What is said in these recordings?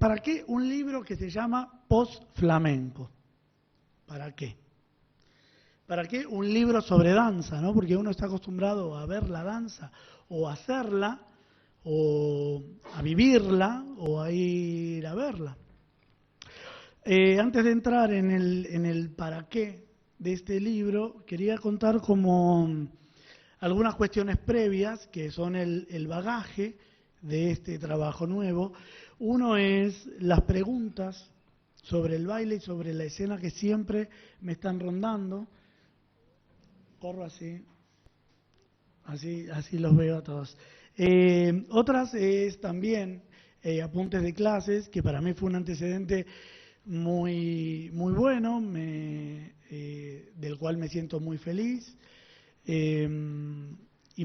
¿para qué un libro que se llama Post-Flamenco? ¿Para qué? ¿Para qué un libro sobre danza, no? Porque uno está acostumbrado a ver la danza o a hacerla o a vivirla o a ir a verla. Antes de entrar en el para qué de este libro, quería contar como algunas cuestiones previas que son el bagaje de este trabajo nuevo. Uno es las preguntas sobre el baile y sobre la escena que siempre me están rondando. Corro así los veo a todos. Otras es también apuntes de clases, que para mí fue un antecedente muy bueno, del cual me siento muy feliz, y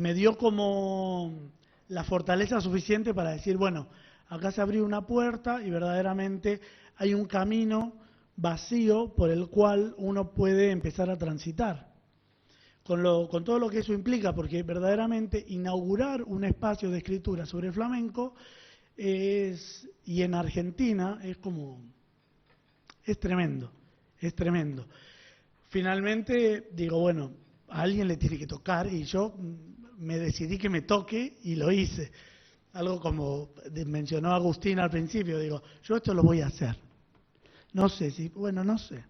me dio como la fortaleza suficiente para decir, bueno, acá se abrió una puerta y verdaderamente hay un camino vacío por el cual uno puede empezar a transitar. Con todo lo que eso implica, porque verdaderamente inaugurar un espacio de escritura sobre el flamenco y en Argentina es tremendo, es tremendo. Finalmente digo, bueno, a alguien le tiene que tocar y yo me decidí que me toque y lo hice. Algo como mencionó Agustín al principio, digo, yo esto lo voy a hacer. No sé si, bueno, no sé.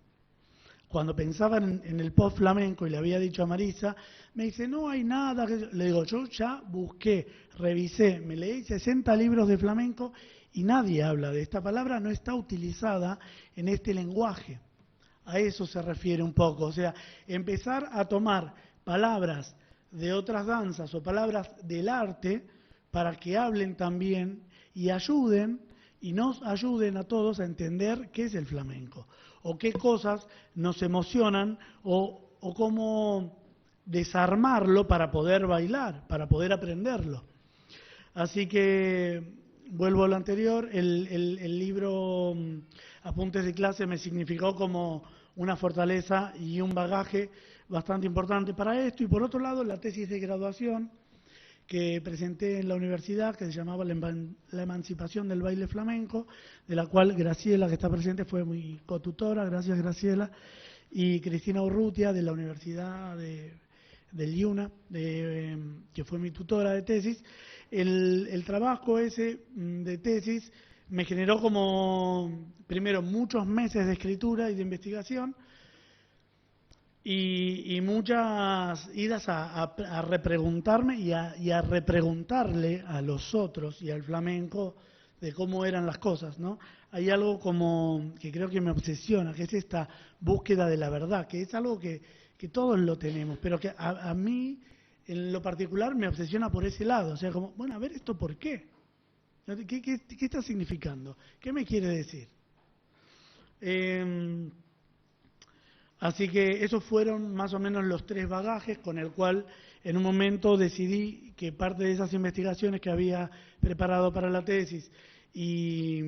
Cuando pensaba en el post flamenco y le había dicho a Marisa, me dice, no hay nada. Le digo, yo ya busqué, revisé, me leí 60 libros de flamenco y nadie habla de esta palabra, no está utilizada en este lenguaje. A eso se refiere un poco, o sea, empezar a tomar palabras de otras danzas o palabras del arte para que hablen también y ayuden y nos ayuden a todos a entender qué es el flamenco o qué cosas nos emocionan o cómo desarmarlo para poder bailar, para poder aprenderlo. Así que vuelvo a lo anterior, el libro Apuntes de clase me significó como una fortaleza y un bagaje bastante importante para esto. Y por otro lado, la tesis de graduación que presenté en la universidad, que se llamaba La emancipación del baile flamenco, de la cual Graciela, que está presente, fue mi cotutora, gracias Graciela, y Cristina Urrutia, de la Universidad del IUNA, que fue mi tutora de tesis. El trabajo ese de tesis me generó como, primero, muchos meses de escritura y de investigación, y muchas idas a repreguntarme y a repreguntarle a los otros y al flamenco de cómo eran las cosas, ¿no? Hay algo como que creo que me obsesiona, que es esta búsqueda de la verdad, que es algo que todos lo tenemos, pero que a mí en lo particular me obsesiona por ese lado, o sea, como, bueno, a ver esto por qué, ¿qué está significando? ¿Qué me quiere decir? Así que esos fueron más o menos los tres bagajes con el cual en un momento decidí que parte de esas investigaciones que había preparado para la tesis y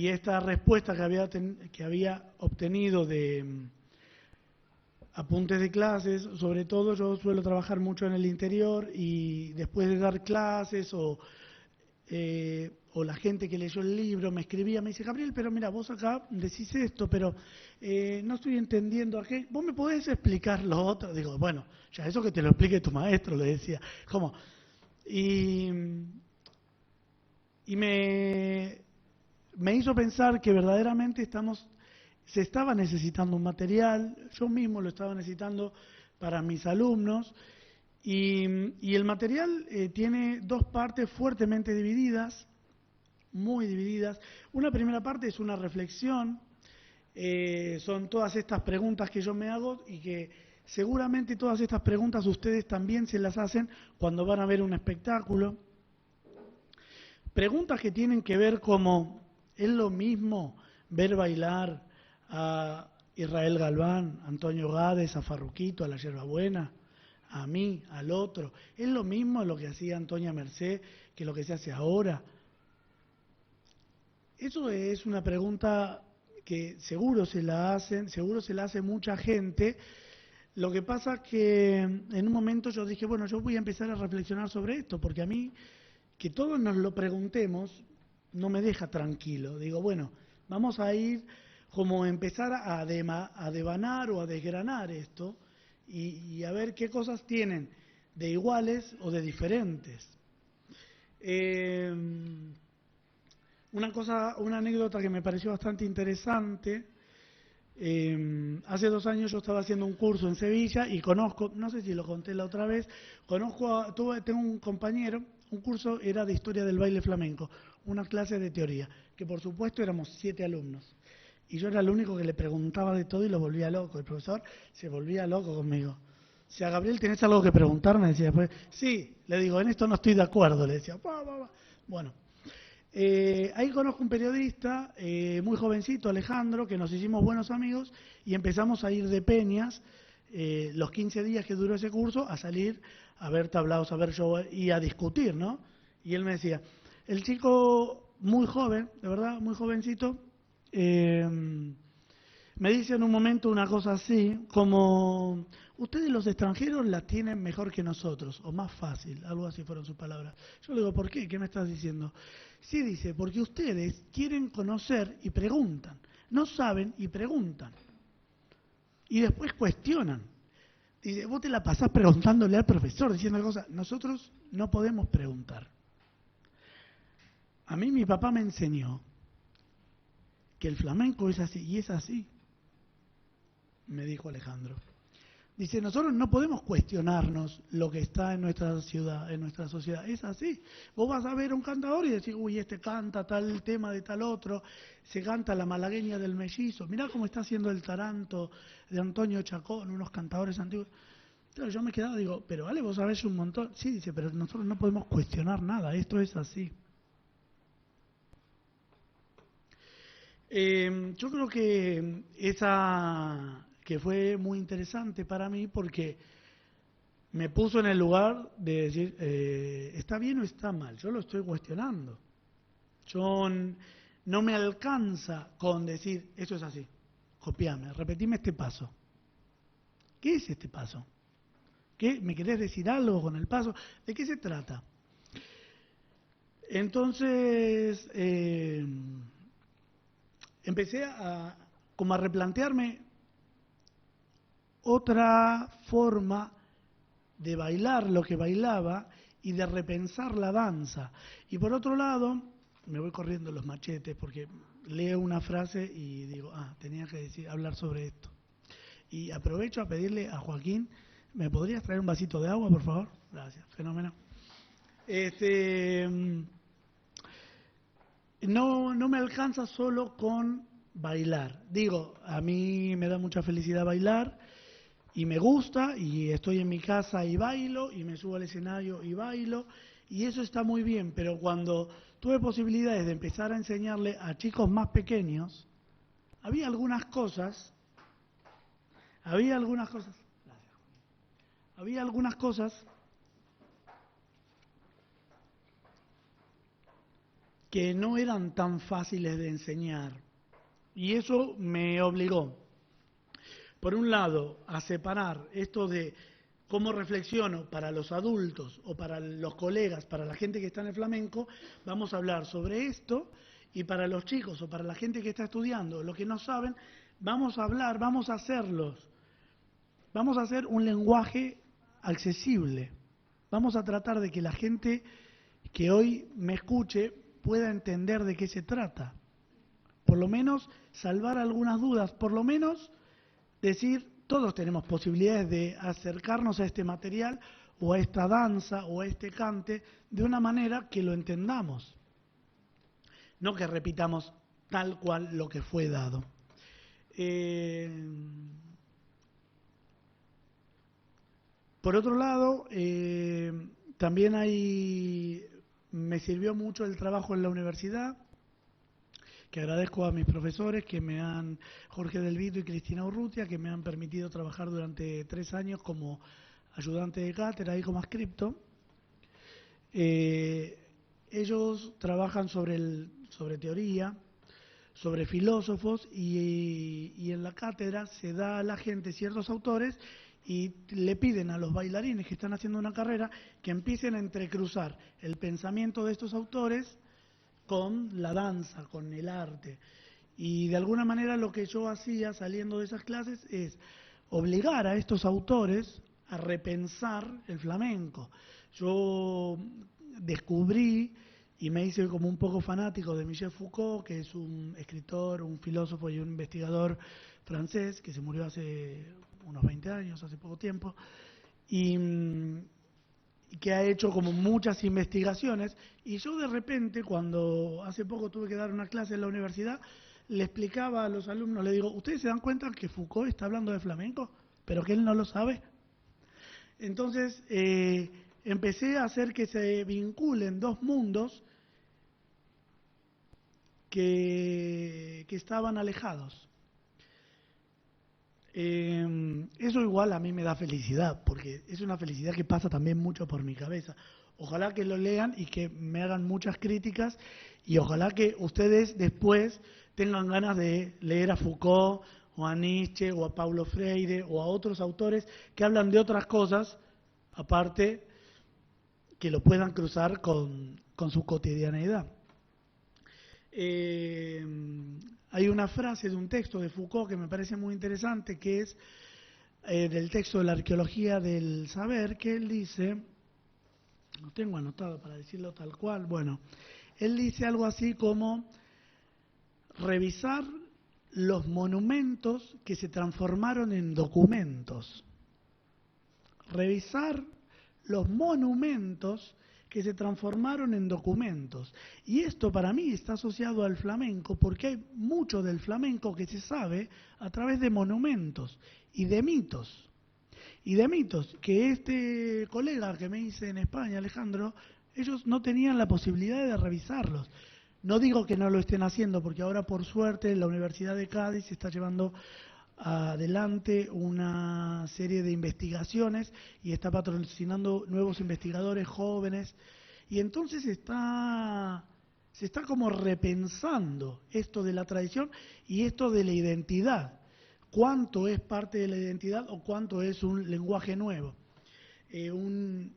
esta respuesta que había obtenido de apuntes de clases, sobre todo yo suelo trabajar mucho en el interior y después de dar clases o la gente que leyó el libro me escribía, me dice, Gabriel, pero mira, vos acá decís esto, pero no estoy entendiendo aquello. ¿Vos me podés explicar lo otro? Digo, bueno, ya eso que te lo explique tu maestro, le decía. ¿Cómo? Y me hizo pensar que verdaderamente se estaba necesitando un material, yo mismo lo estaba necesitando para mis alumnos, y el material tiene dos partes fuertemente divididas, muy divididas. Una primera parte es una reflexión, son todas estas preguntas que yo me hago y que seguramente todas estas preguntas ustedes también se las hacen cuando van a ver un espectáculo. Preguntas que tienen que ver como, ¿es lo mismo ver bailar a Israel Galván, a Antonio Gades, a Farruquito, a La Yerbabuena, a mí, al otro? ¿Es lo mismo lo que hacía Antonia Mercé que lo que se hace ahora? Eso es una pregunta que seguro se la hace mucha gente. Lo que pasa es que en un momento yo dije, bueno, yo voy a empezar a reflexionar sobre esto, porque a mí, que todos nos lo preguntemos, no me deja tranquilo. Digo, bueno, vamos a ir como empezar a devanar o a desgranar esto y a ver qué cosas tienen de iguales o de diferentes. Una anécdota que me pareció bastante interesante. Hace 2 años yo estaba haciendo un curso en Sevilla y conozco, no sé si lo conté la otra vez, tengo un compañero, un curso era de historia del baile flamenco, una clase de teoría, que por supuesto éramos 7 alumnos. Y yo era el único que le preguntaba de todo y lo volvía loco. El profesor se volvía loco conmigo. Si a Gabriel, ¿tenés algo que preguntarme? Decía después, sí, le digo, en esto no estoy de acuerdo, le decía. Bueno, ahí conozco un periodista muy jovencito, Alejandro, que nos hicimos buenos amigos y empezamos a ir de peñas los 15 días que duró ese curso a salir a ver tablaos, a ver show y a discutir, ¿no? Y él me decía, el chico muy joven, de verdad, muy jovencito, me dice en un momento una cosa así, como, ustedes los extranjeros la tienen mejor que nosotros, o más fácil, algo así fueron sus palabras. Yo le digo, ¿por qué? ¿Qué me estás diciendo? Sí, dice, porque ustedes quieren conocer y preguntan, no saben y preguntan, y después cuestionan. Dice, vos te la pasás preguntándole al profesor, diciendo cosas, nosotros no podemos preguntar. A mí mi papá me enseñó que el flamenco es así, y es así, me dijo Alejandro. Dice, nosotros no podemos cuestionarnos lo que está en nuestra ciudad, en nuestra sociedad. Es así. Vos vas a ver a un cantador y decís, uy, este canta tal tema de tal otro, se canta la malagueña del mellizo. Mirá cómo está haciendo el taranto de Antonio Chacón, unos cantadores antiguos. Claro, yo me quedaba, digo, pero vale, vos sabés un montón. Sí, dice, pero nosotros no podemos cuestionar nada, esto es así. Yo creo que que fue muy interesante para mí porque me puso en el lugar de decir, ¿está bien o está mal? Yo lo estoy cuestionando. No me alcanza con decir, eso es así, copiame, repetime este paso. ¿Qué es este paso? ¿Qué? ¿Me querés decir algo con el paso? ¿De qué se trata? Entonces, empecé como a replantearme otra forma de bailar lo que bailaba y de repensar la danza. Y por otro lado, me voy corriendo los machetes porque leo una frase y digo, tenía que hablar sobre esto. Y aprovecho a pedirle a Joaquín, ¿me podrías traer un vasito de agua, por favor? Gracias, fenómeno. No me alcanza solo con bailar. Digo, a mí me da mucha felicidad bailar y me gusta y estoy en mi casa y bailo y me subo al escenario y bailo y eso está muy bien, pero cuando tuve posibilidades de empezar a enseñarle a chicos más pequeños, había algunas cosas que no eran tan fáciles de enseñar. Y eso me obligó, por un lado, a separar esto de cómo reflexiono para los adultos o para los colegas, para la gente que está en el flamenco, vamos a hablar sobre esto, y para los chicos o para la gente que está estudiando, lo que no saben, vamos a hablar, vamos a hacerlos. Vamos a hacer un lenguaje accesible. Vamos a tratar de que la gente que hoy me escuche pueda entender de qué se trata. Por lo menos salvar algunas dudas, por lo menos decir, todos tenemos posibilidades de acercarnos a este material o a esta danza o a este cante de una manera que lo entendamos. No que repitamos tal cual lo que fue dado. Por otro lado, también me sirvió mucho el trabajo en la universidad, que agradezco a mis profesores Jorge Del Vito y Cristina Urrutia, que me han permitido trabajar durante 3 años como ayudante de cátedra y como adscripto. Ellos trabajan sobre teoría, sobre filósofos y en la cátedra se da a la gente ciertos autores y le piden a los bailarines que están haciendo una carrera que empiecen a entrecruzar el pensamiento de estos autores con la danza, con el arte. Y de alguna manera lo que yo hacía saliendo de esas clases es obligar a estos autores a repensar el flamenco. Yo descubrí y me hice como un poco fanático de Michel Foucault, que es un escritor, un filósofo y un investigador francés que se murió hace unos 20 años, hace poco tiempo, y que ha hecho como muchas investigaciones. Y yo de repente, cuando hace poco tuve que dar una clase en la universidad, le explicaba a los alumnos, le digo, ¿ustedes se dan cuenta que Foucault está hablando de flamenco, pero que él no lo sabe? Entonces empecé a hacer que se vinculen dos mundos que estaban alejados. Eso igual a mí me da felicidad, porque es una felicidad que pasa también mucho por mi cabeza. Ojalá que lo lean y que me hagan muchas críticas, y ojalá que ustedes después tengan ganas de leer a Foucault o a Nietzsche o a Paulo Freire o a otros autores que hablan de otras cosas, aparte que lo puedan cruzar con su cotidianeidad. Hay una frase de un texto de Foucault que me parece muy interesante, que es del texto de la arqueología del saber, que él dice, lo tengo anotado para decirlo tal cual, bueno, él dice algo así como revisar los monumentos que se transformaron en documentos. Revisar los monumentos que se transformaron en documentos. Y esto para mí está asociado al flamenco, porque hay mucho del flamenco que se sabe a través de monumentos y de mitos. Y de mitos, que este colega que me hice en España, Alejandro, ellos no tenían la posibilidad de revisarlos. No digo que no lo estén haciendo, porque ahora por suerte la Universidad de Cádiz está llevando adelante una serie de investigaciones y está patrocinando nuevos investigadores jóvenes, y entonces se está como repensando esto de la tradición y esto de la identidad. ¿Cuánto es parte de la identidad o cuánto es un lenguaje nuevo? Un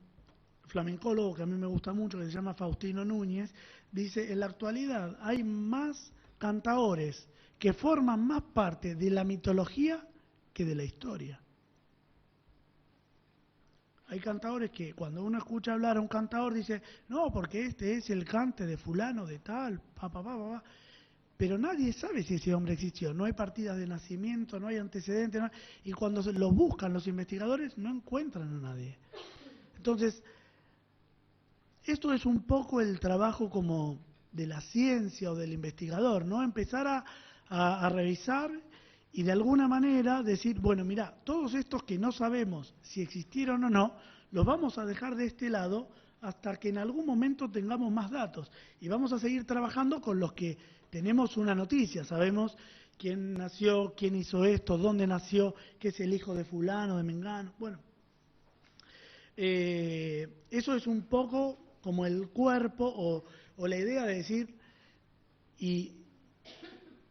flamencólogo que a mí me gusta mucho, que se llama Faustino Núñez, dice, en la actualidad hay más cantaores que forman más parte de la mitología que de la historia. Hay cantadores que cuando uno escucha hablar a un cantador dice, no, porque este es el cante de fulano, de tal, pero nadie sabe si ese hombre existió, no hay partidas de nacimiento, no hay antecedentes, no hay, y cuando los buscan los investigadores no encuentran a nadie. Entonces, esto es un poco el trabajo como de la ciencia o del investigador, ¿no? Empezar a revisar y de alguna manera decir, bueno, mira, todos estos que no sabemos si existieron o no, los vamos a dejar de este lado hasta que en algún momento tengamos más datos. Y vamos a seguir trabajando con los que tenemos una noticia, sabemos quién nació, quién hizo esto, dónde nació, qué es el hijo de fulano, de mengano, bueno. Eso es un poco como el cuerpo o la idea de decir, y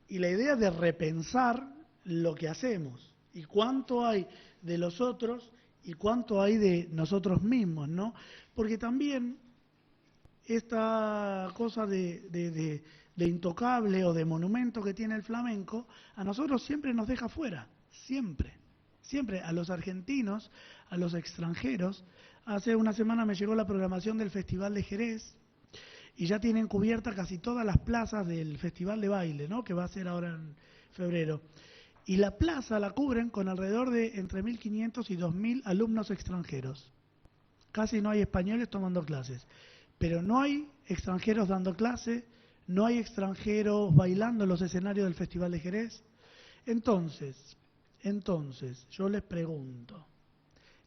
la idea de repensar lo que hacemos, y cuánto hay de los otros y cuánto hay de nosotros mismos, ¿no? Porque también esta cosa de intocable o de monumento que tiene el flamenco, a nosotros siempre nos deja fuera, siempre, siempre, a los argentinos, a los extranjeros. Hace una semana me llegó la programación del Festival de Jerez y ya tienen cubierta casi todas las plazas del Festival de Baile, ¿no?, que va a ser ahora en febrero. Y la plaza la cubren con alrededor de entre 1.500 y 2.000 alumnos extranjeros. Casi no hay españoles tomando clases, pero no hay extranjeros dando clase, no hay extranjeros bailando en los escenarios del Festival de Jerez. Entonces, yo les pregunto,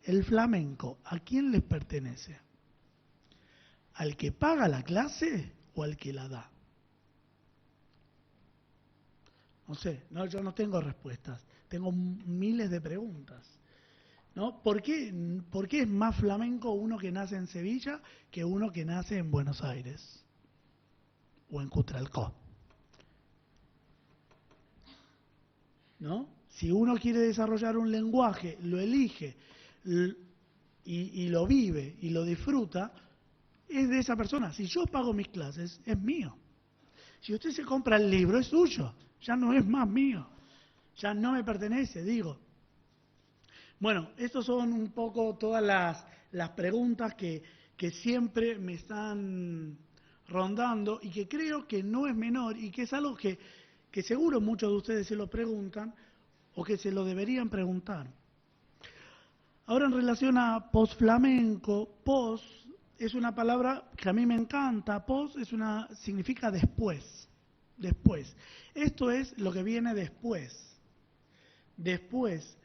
¿el flamenco a quién les pertenece? ¿Al que paga la clase o al que la da? No sé, no, yo no tengo respuestas, tengo miles de preguntas, ¿no? ¿Por qué es más flamenco uno que nace en Sevilla que uno que nace en Buenos Aires o en Cutralcó? ¿No? Si uno quiere desarrollar un lenguaje, lo elige y lo vive y lo disfruta, es de esa persona. Si yo pago mis clases, es mío. Si usted se compra el libro, es suyo, ya no es más mío, ya no me pertenece, digo. Bueno, estas son un poco todas las preguntas que siempre me están rondando y que creo que no es menor y que es algo que seguro muchos de ustedes se lo preguntan o que se lo deberían preguntar. Ahora en relación a post-flamenco, post es una palabra que a mí me encanta, significa después, después. Esto es lo que viene después, después.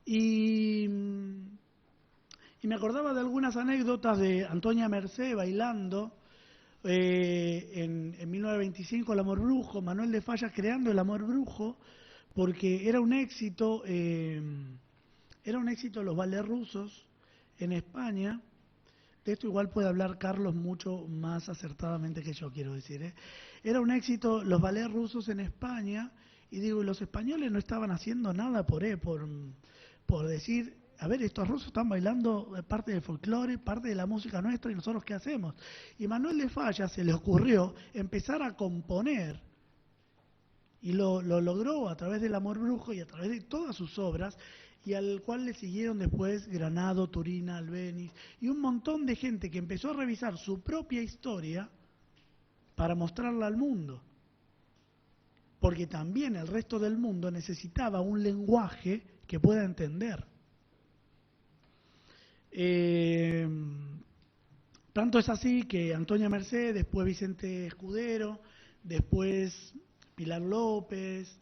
Y me acordaba de algunas anécdotas de Antonia Mercé bailando en 1925 El Amor Brujo, Manuel de Falla creando El Amor Brujo, porque era un éxito los ballets rusos en España. De esto igual puede hablar Carlos mucho más acertadamente que yo, quiero decir, ¿eh? Era un éxito los ballets rusos en España, y digo, los españoles no estaban haciendo nada por decir, a ver, estos rusos están bailando parte del folclore, parte de la música nuestra, y nosotros ¿qué hacemos? Y Manuel de Falla se le ocurrió empezar a componer, y lo logró a través del Amor Brujo y a través de todas sus obras, y al cual le siguieron después Granado, Turina, Albéniz, y un montón de gente que empezó a revisar su propia historia para mostrarla al mundo. Porque también el resto del mundo necesitaba un lenguaje que pueda entender. Tanto es así que Antonia Mercé, después Vicente Escudero, después Pilar López,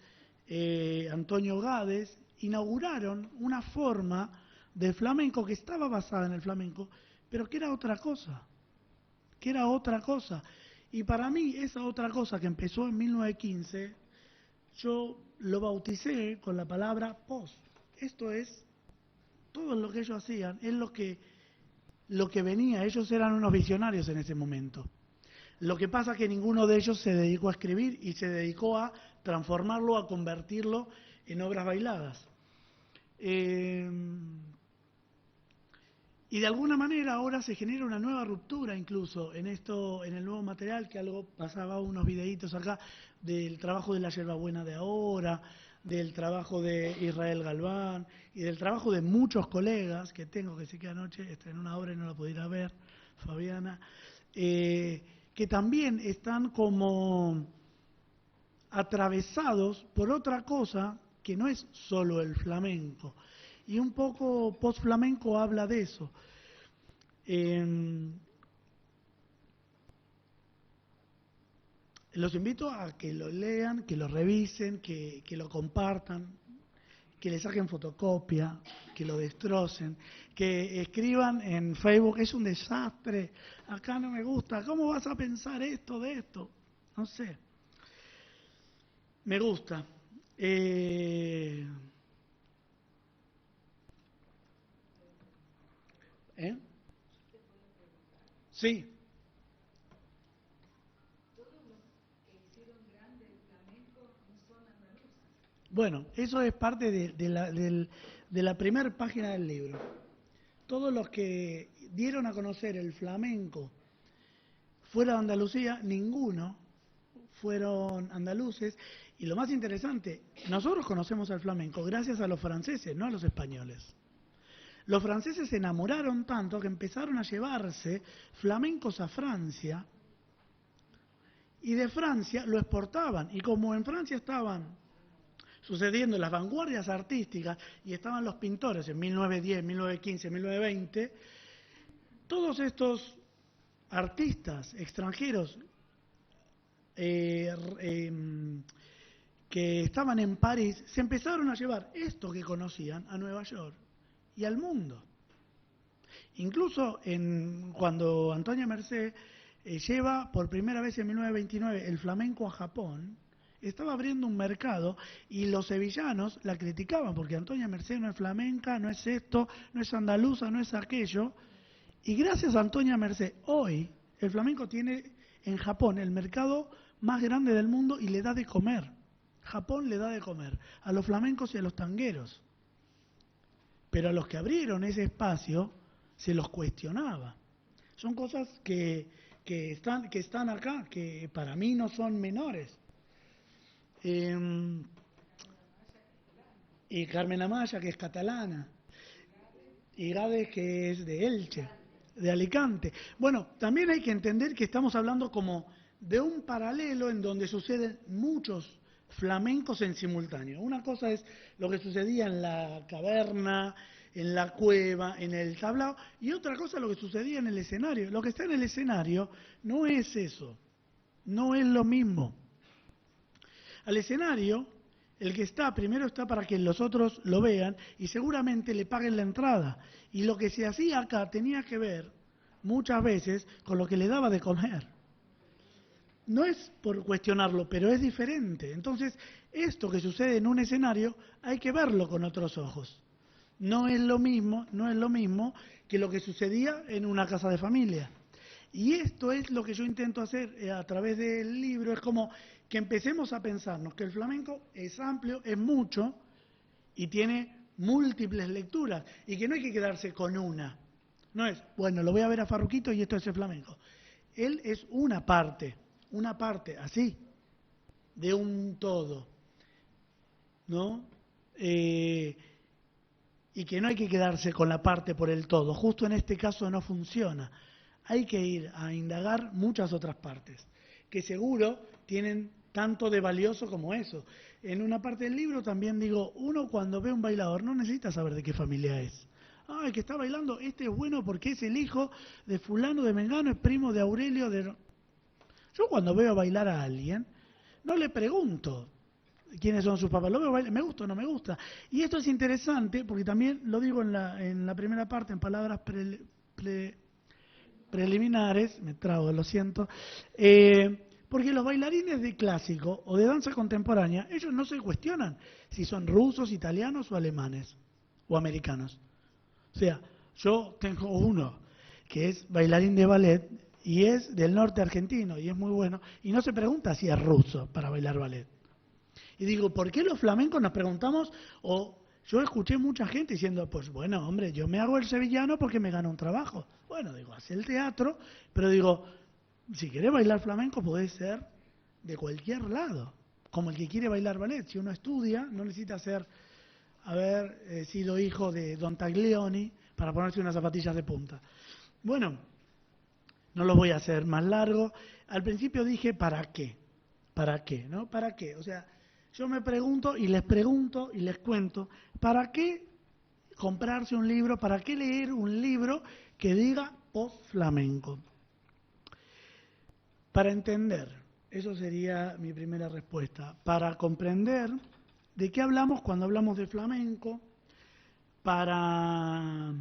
Antonio Gades, inauguraron una forma de flamenco que estaba basada en el flamenco, pero que era otra cosa, Y para mí esa otra cosa que empezó en 1915, yo lo bauticé con la palabra post. Esto es, todo lo que ellos hacían, es lo que venía, ellos eran unos visionarios en ese momento. Lo que pasa es que ninguno de ellos se dedicó a escribir y se dedicó a transformarlo, a convertirlo en obras bailadas. Y de alguna manera ahora se genera una nueva ruptura incluso en el nuevo material, que algo pasaba unos videitos acá, del trabajo de la Yerbabuena de ahora, del trabajo de Israel Galván y del trabajo de muchos colegas que tengo, que sé que anoche estrenó una obra y no la pudiera ver, Fabiana, que también están como atravesados por otra cosa que no es solo el flamenco. Y un poco post-flamenco habla de eso. Los invito a que lo lean, que lo revisen, que lo compartan, que le saquen fotocopia, que lo destrocen, que escriban en Facebook, es un desastre, acá no me gusta, ¿cómo vas a pensar esto de esto? No sé. Me gusta. Sí. Bueno, eso es parte de la primera página del libro. Todos los que dieron a conocer el flamenco fuera de Andalucía, ninguno fueron andaluces. Y lo más interesante, nosotros conocemos el flamenco gracias a los franceses, no a los españoles. Los franceses se enamoraron tanto que empezaron a llevarse flamencos a Francia, y de Francia lo exportaban. Y como en Francia estaban sucediendo las vanguardias artísticas y estaban los pintores en 1910, 1915, 1920, todos estos artistas extranjeros que estaban en París se empezaron a llevar esto que conocían a Nueva York y al mundo. Incluso cuando Antonia Mercé lleva por primera vez en 1929 el flamenco a Japón, estaba abriendo un mercado y los sevillanos la criticaban porque Antonia Mercé no es flamenca, no es esto, no es andaluza, no es aquello. Y gracias a Antonia Mercé, hoy el flamenco tiene en Japón el mercado más grande del mundo y le da de comer. Japón le da de comer a los flamencos y a los tangueros. Pero a los que abrieron ese espacio se los cuestionaba. Son cosas que están acá, que para mí no son menores. Eh, y Carmen Amaya, que es catalana, y Gades, que es de Elche, de Alicante. Bueno, también hay que entender que estamos hablando como de un paralelo en donde suceden muchos flamencos en simultáneo. Una cosa es lo que sucedía en la caverna, en la cueva, en el tablao, y otra cosa es lo que sucedía en el escenario. Lo que está en el escenario no es eso, no es lo mismo. Al escenario, el que está primero está para que los otros lo vean y seguramente le paguen la entrada. Y lo que se hacía acá tenía que ver muchas veces con lo que le daba de comer. No es por cuestionarlo, pero es diferente. Entonces, esto que sucede en un escenario hay que verlo con otros ojos. No es lo mismo que lo que sucedía en una casa de familia. Y esto es lo que yo intento hacer a través del libro, es como que empecemos a pensarnos que el flamenco es amplio, es mucho y tiene múltiples lecturas y que no hay que quedarse con una. No es, bueno, lo voy a ver a Farruquito y esto es el flamenco. Él es una parte así, de un todo, ¿no? Y que no hay que quedarse con la parte por el todo. Justo en este caso no funciona. Hay que ir a indagar muchas otras partes, que seguro tienen tanto de valioso como eso. En una parte del libro también digo, uno cuando ve un bailador no necesita saber de qué familia es. Ah, el que está bailando, este es bueno porque es el hijo de fulano, de Mengano, es primo de Aurelio, de... Yo cuando veo bailar a alguien, no le pregunto quiénes son sus papás, lo veo bailar, me gusta o no me gusta. Y esto es interesante porque también lo digo en la primera parte, en palabras preliminares, me trago, lo siento, porque los bailarines de clásico o de danza contemporánea, ellos no se cuestionan si son rusos, italianos o alemanes o americanos. O sea, yo tengo uno que es bailarín de ballet y es del norte argentino y es muy bueno, y no se pregunta si es ruso para bailar ballet. Y digo, ¿por qué los flamencos nos preguntamos? O yo escuché mucha gente diciendo, pues bueno, hombre, yo me hago el sevillano porque me gano un trabajo. Bueno, digo, hace el teatro, pero digo, si querés bailar flamenco puede ser de cualquier lado, como el que quiere bailar ballet. Si uno estudia, no necesita haber sido hijo de Don Taglioni para ponerse unas zapatillas de punta. Bueno, no lo voy a hacer más largo. Al principio dije, ¿para qué? ¿Para qué? ¿No? ¿Para qué? O sea, yo me pregunto y les cuento, ¿para qué comprarse un libro? ¿Para qué leer un libro que diga post-flamenco? Para entender, eso sería mi primera respuesta, para comprender de qué hablamos cuando hablamos de flamenco, para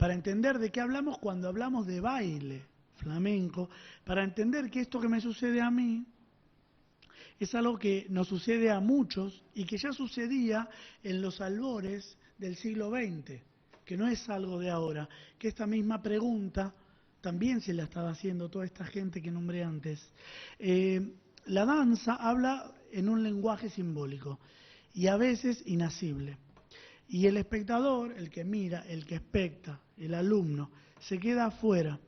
entender de qué hablamos cuando hablamos de baile flamenco, para entender que esto que me sucede a mí es algo que nos sucede a muchos y que ya sucedía en los albores del siglo XX, que no es algo de ahora, que esta misma pregunta también se la estaba haciendo toda esta gente que nombré antes. La danza habla en un lenguaje simbólico y a veces inasible. Y el espectador, el que mira, el que especta, el alumno, se queda fuera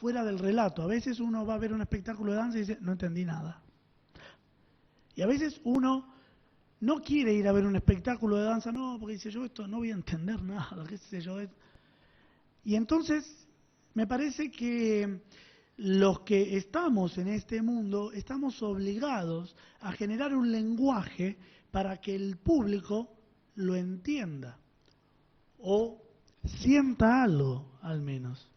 del relato. A veces uno va a ver un espectáculo de danza y dice, no entendí nada. Y a veces uno no quiere ir a ver un espectáculo de danza, no, porque dice, yo esto no voy a entender nada, qué sé yo. Y entonces, me parece que los que estamos en este mundo estamos obligados a generar un lenguaje para que el público lo entienda o sienta algo al menos,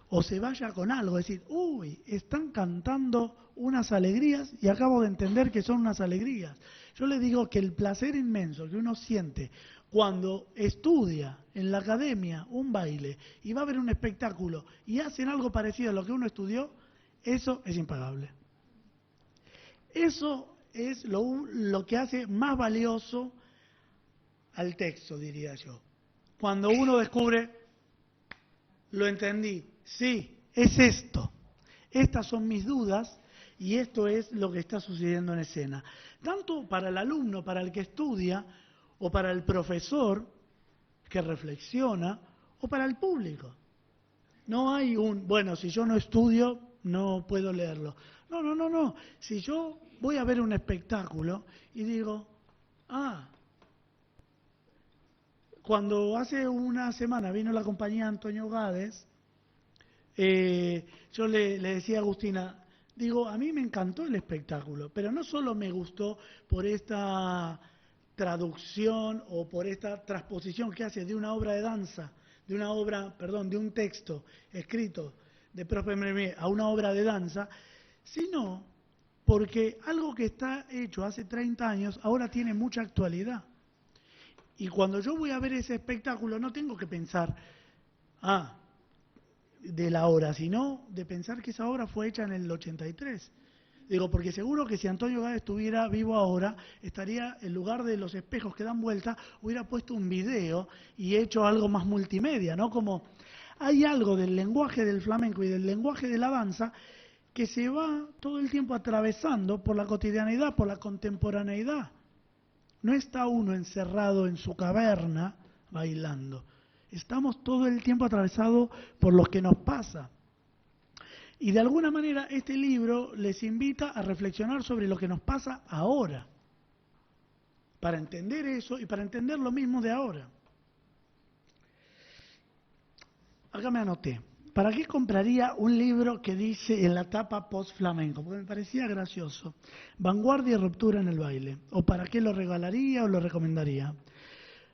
o se vaya con algo, es decir, uy, están cantando unas alegrías y acabo de entender que son unas alegrías. Yo le digo que el placer inmenso que uno siente cuando estudia en la academia un baile y va a ver un espectáculo y hacen algo parecido a lo que uno estudió, eso es impagable. Eso es lo que hace más valioso al texto, diría yo. Cuando uno descubre, lo entendí, sí, es esto. Estas son mis dudas y esto es lo que está sucediendo en escena. Tanto para el alumno, para el que estudia, o para el profesor que reflexiona, o para el público. No hay bueno, si yo no estudio, no puedo leerlo. No, no, no, no. Si yo voy a ver un espectáculo y digo, cuando hace una semana vino la compañía Antonio Gades, yo le decía a Agustina, digo, a mí me encantó el espectáculo, pero no solo me gustó por esta traducción o por esta transposición que hace de una obra de danza, de un texto escrito de Profe Memé a una obra de danza, sino porque algo que está hecho hace 30 años ahora tiene mucha actualidad. Y cuando yo voy a ver ese espectáculo no tengo que pensar, de la obra, sino de pensar que esa obra fue hecha en el 83. Digo, porque seguro que si Antonio Gades estuviera vivo ahora, estaría, en lugar de los espejos que dan vuelta, hubiera puesto un video y hecho algo más multimedia, ¿no? Como hay algo del lenguaje del flamenco y del lenguaje de la danza que se va todo el tiempo atravesando por la cotidianeidad, por la contemporaneidad. No está uno encerrado en su caverna bailando. Estamos todo el tiempo atravesados por lo que nos pasa. Y de alguna manera este libro les invita a reflexionar sobre lo que nos pasa ahora, para entender eso y para entender lo mismo de ahora. Acá me anoté. ¿Para qué compraría un libro que dice en la tapa post-flamenco? Porque me parecía gracioso. Vanguardia y ruptura en el baile. ¿O para qué lo regalaría o lo recomendaría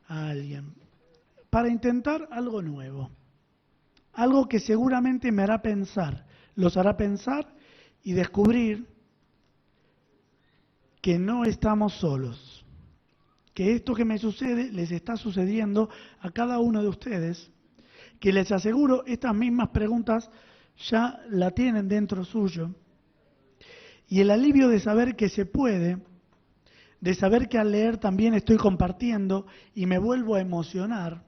a alguien? Para intentar algo nuevo. Algo que seguramente me hará pensar, los hará pensar y descubrir que no estamos solos. Que esto que me sucede les está sucediendo a cada uno de ustedes, que les aseguro estas mismas preguntas ya la tienen dentro suyo. Y el alivio de saber que se puede, de saber que al leer también estoy compartiendo y me vuelvo a emocionar,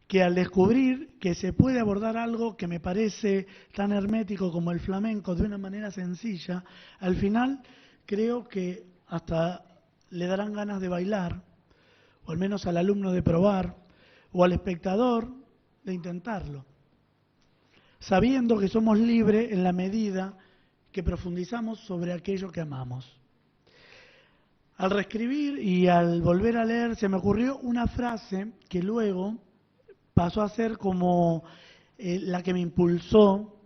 que al descubrir que se puede abordar algo que me parece tan hermético como el flamenco de una manera sencilla, al final creo que hasta le darán ganas de bailar, o al menos al alumno de probar, o al espectador de intentarlo, sabiendo que somos libres en la medida que profundizamos sobre aquello que amamos. Al reescribir y al volver a leer se me ocurrió una frase que luego pasó a ser como la que me impulsó,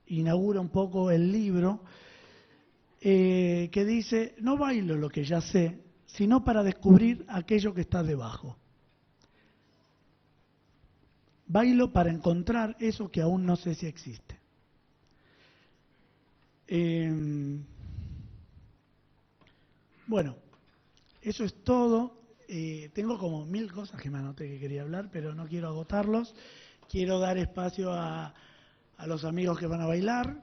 inaugura un poco el libro, que dice, no bailo lo que ya sé, sino para descubrir aquello que está debajo. Bailo para encontrar eso que aún no sé si existe. Bueno, eso es todo. Tengo como 1000 cosas que me anoté que quería hablar, pero no quiero agotarlos. Quiero dar espacio a los amigos que van a bailar,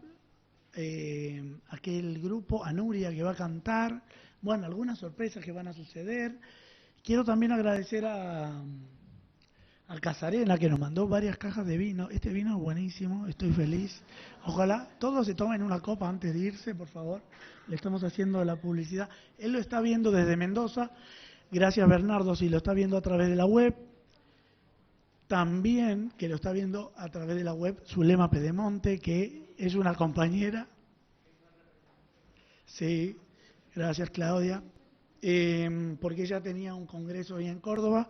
aquel grupo, a Nuria que va a cantar, bueno, algunas sorpresas que van a suceder. Quiero también agradecer a Casarena, que nos mandó varias cajas de vino. Este vino es buenísimo, estoy feliz. Ojalá todos se tomen una copa antes de irse, por favor. Le estamos haciendo la publicidad. Él lo está viendo desde Mendoza. Gracias, Bernardo, si lo está viendo a través de la web. También que lo está viendo a través de la web Zulema Pedemonte, que es una compañera. Sí, gracias, Claudia. Porque ella tenía un congreso ahí en Córdoba,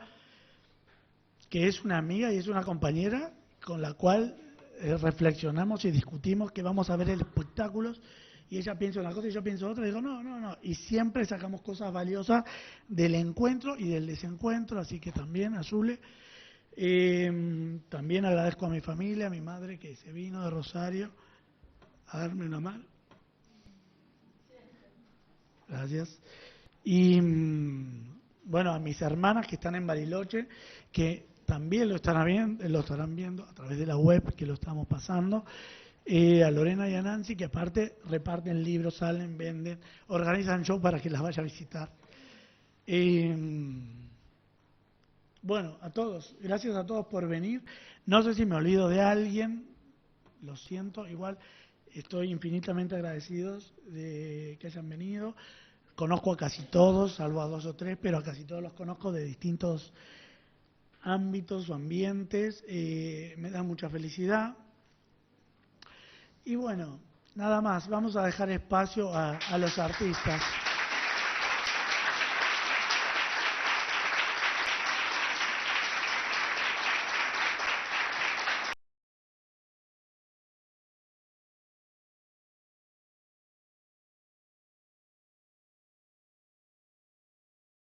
que es una amiga y es una compañera con la cual reflexionamos y discutimos que vamos a ver el espectáculos, y ella piensa una cosa y yo pienso otra, y digo, no, y siempre sacamos cosas valiosas del encuentro y del desencuentro, así que también, Azule, también agradezco a mi familia, a mi madre que se vino de Rosario a darme una mano. Gracias. Y bueno, a mis hermanas que están en Bariloche, que también lo estarán viendo a través de la web que lo estamos pasando. A Lorena y a Nancy, que aparte reparten libros, salen, venden, organizan show para que las vaya a visitar. Bueno, a todos, gracias a todos por venir. No sé si me olvido de alguien, lo siento, igual estoy infinitamente agradecidos de que hayan venido. conozco a casi todos, salvo a 2 o 3, pero a casi todos los conozco de distintos ámbitos o ambientes. Me da mucha felicidad. Y bueno, nada más, vamos a dejar espacio a los artistas.